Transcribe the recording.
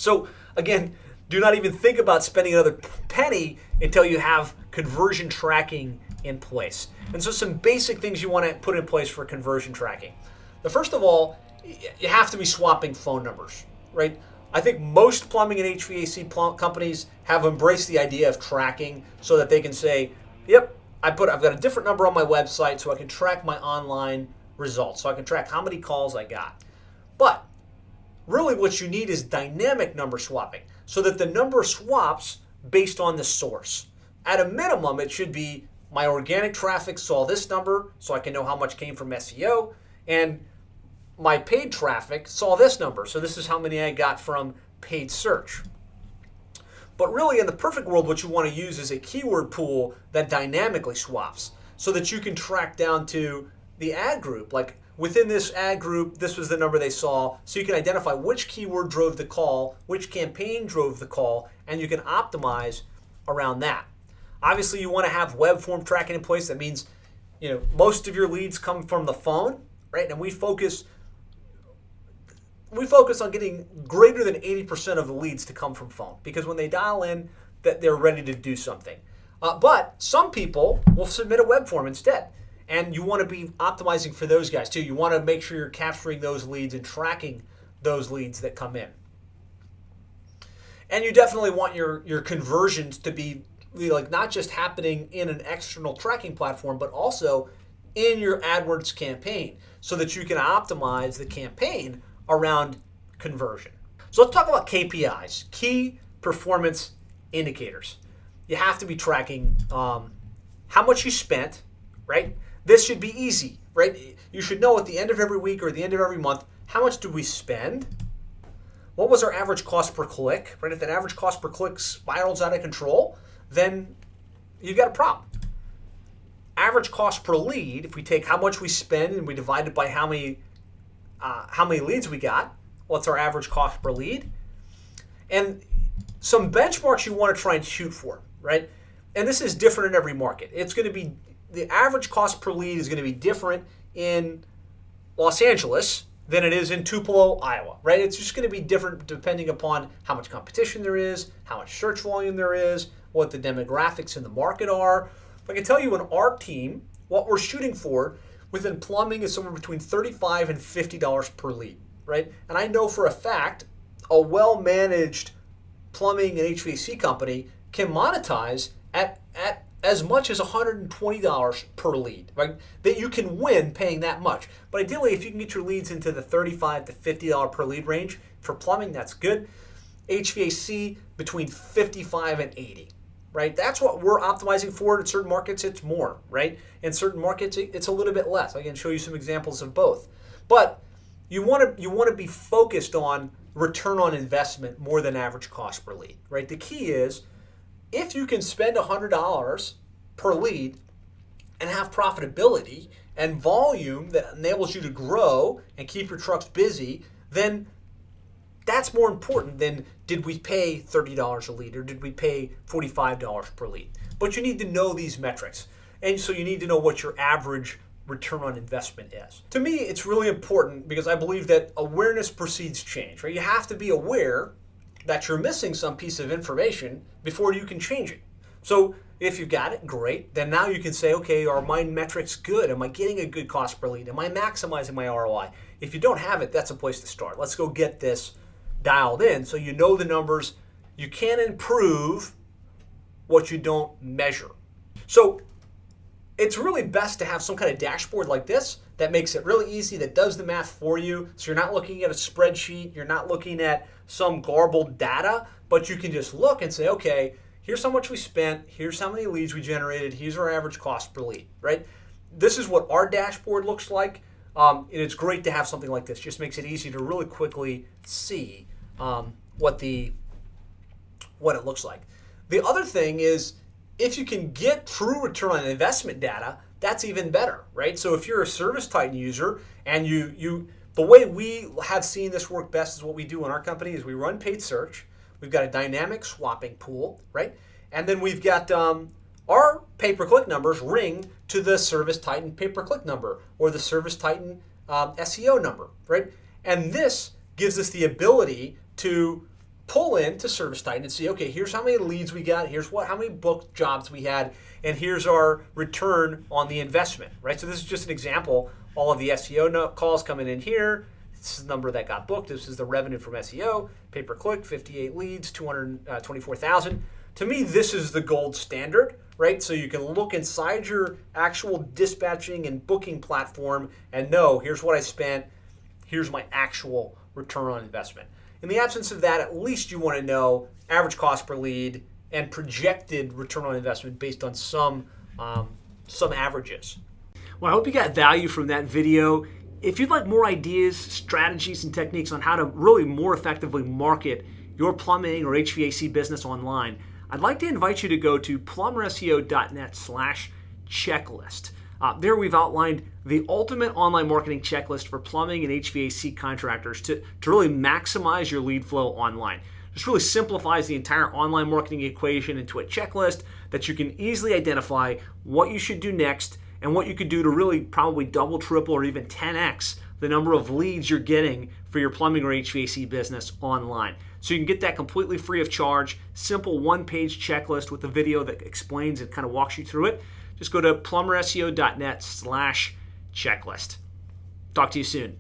So again, do not even think about spending another penny until you have conversion tracking in place. And so some basic things you want to put in place for conversion tracking. The first of all, you have to be swapping phone numbers, right? I think most plumbing and HVAC companies have embraced the idea of tracking so that they can say, yep, I've got a different number on my website so I can track my online results, so I can track how many calls I got. But really what you need is dynamic number swapping so that the number swaps based on the source. At a minimum, it should be my organic traffic saw this number so I can know how much came from SEO, and my paid traffic saw this number, so this is how many I got from paid search. But really, in the perfect world, what you want to use is a keyword pool that dynamically swaps so that you can track down to the ad group. Like within this ad group, this was the number they saw, so you can identify which keyword drove the call, which campaign drove the call, and you can optimize around that. Obviously, you want to have Webform Tracking in place. That means, most of your leads come from the phone, right? And we focus on getting greater than 80% of the leads to come from phone, because when they dial in, that they're ready to do something. But some people will submit a web form instead, and you want to be optimizing for those guys too. You want to make sure you're capturing those leads and tracking those leads that come in. And you definitely want your conversions to be like not just happening in an external tracking platform, but also in your AdWords campaign so that you can optimize the campaign around conversion. So let's talk about KPIs, key performance indicators. You have to be tracking how much you spent, right? This should be easy, right? You should know at the end of every week or at the end of every month, how much did we spend? What was our average cost per click, right? If that average cost per click spirals out of control, then you've got a problem. Average cost per lead, if we take how much we spend and we divide it by how many leads we got, what's our average cost per lead? And some benchmarks you want to try and shoot for, right? And this is different in every market. It's going to be, the average cost per lead is going to be different in Los Angeles than it is in Tupelo, Iowa, right? It's just going to be different depending upon how much competition there is, how much search volume there is, what the demographics in the market are. I can tell you in our team, what we're shooting for within plumbing is somewhere between $35 and $50 per lead, right? And I know for a fact a well-managed plumbing and HVAC company can monetize at as much as $120 per lead, right? That you can win paying that much. But ideally, if you can get your leads into the $35 to $50 per lead range for plumbing, that's good. HVAC between $55 and $80, right? That's what we're optimizing for. In certain markets, it's more, right? In certain markets, it's a little bit less. I can show you some examples of both. But you want to be focused on return on investment more than average cost per lead, right? The key is, if you can spend $100 per lead and have profitability and volume that enables you to grow and keep your trucks busy, then that's more important than did we pay $30 a lead or did we pay $45 per lead. But you need to know these metrics. And so you need to know what your average return on investment is. To me, it's really important because I believe that awareness precedes change, right? You have to be aware that you're missing some piece of information before you can change it. So if you've got it, great. Then now you can say, okay, are my metrics good? Am I getting a good cost per lead? Am I maximizing my ROI? If you don't have it, that's a place to start. Let's go get this dialed in so you know the numbers. You can't improve what you don't measure. So it's really best to have some kind of dashboard like this that makes it really easy, that does the math for you. So you're not looking at a spreadsheet, you're not looking at some garbled data, but you can just look and say, okay, here's how much we spent, here's how many leads we generated, here's our average cost per lead, right? This is what our dashboard looks like. And it's great to have something like this. Just makes it easy to really quickly see what it looks like. The other thing is, if you can get true return on investment data, that's even better, right? So if you're a ServiceTitan user and the way we have seen this work best is what we do in our company is we run paid search. We've got a dynamic swapping pool, right? And then we've got our pay-per-click numbers ring to the ServiceTitan pay-per-click number or the ServiceTitan SEO number, right? And this gives us the ability to pull into Service Titan and see, okay, here's how many leads we got, here's how many booked jobs we had, and here's our return on the investment, right? So this is just an example. All of the SEO calls coming in here. This is the number that got booked. This is the revenue from SEO, pay-per-click, 58 leads, 224,000. To me, this is the gold standard, right? So you can look inside your actual dispatching and booking platform and know, here's what I spent, here's my actual return on investment. In the absence of that, at least you want to know average cost per lead and projected return on investment based on some averages. Well, I hope you got value from that video. If you'd like more ideas, strategies, and techniques on how to really more effectively market your plumbing or HVAC business online, I'd like to invite you to go to plumberseo.net/checklist. There we've outlined the ultimate online marketing checklist for plumbing and HVAC contractors to really maximize your lead flow online. This really simplifies the entire online marketing equation into a checklist that you can easily identify what you should do next and what you could do to really probably double, triple, or even 10x the number of leads you're getting for your plumbing or HVAC business online. So you can get that completely free of charge, simple one-page checklist with a video that explains and kind of walks you through it. Just go to plumberseo.net/checklist. Talk to you soon.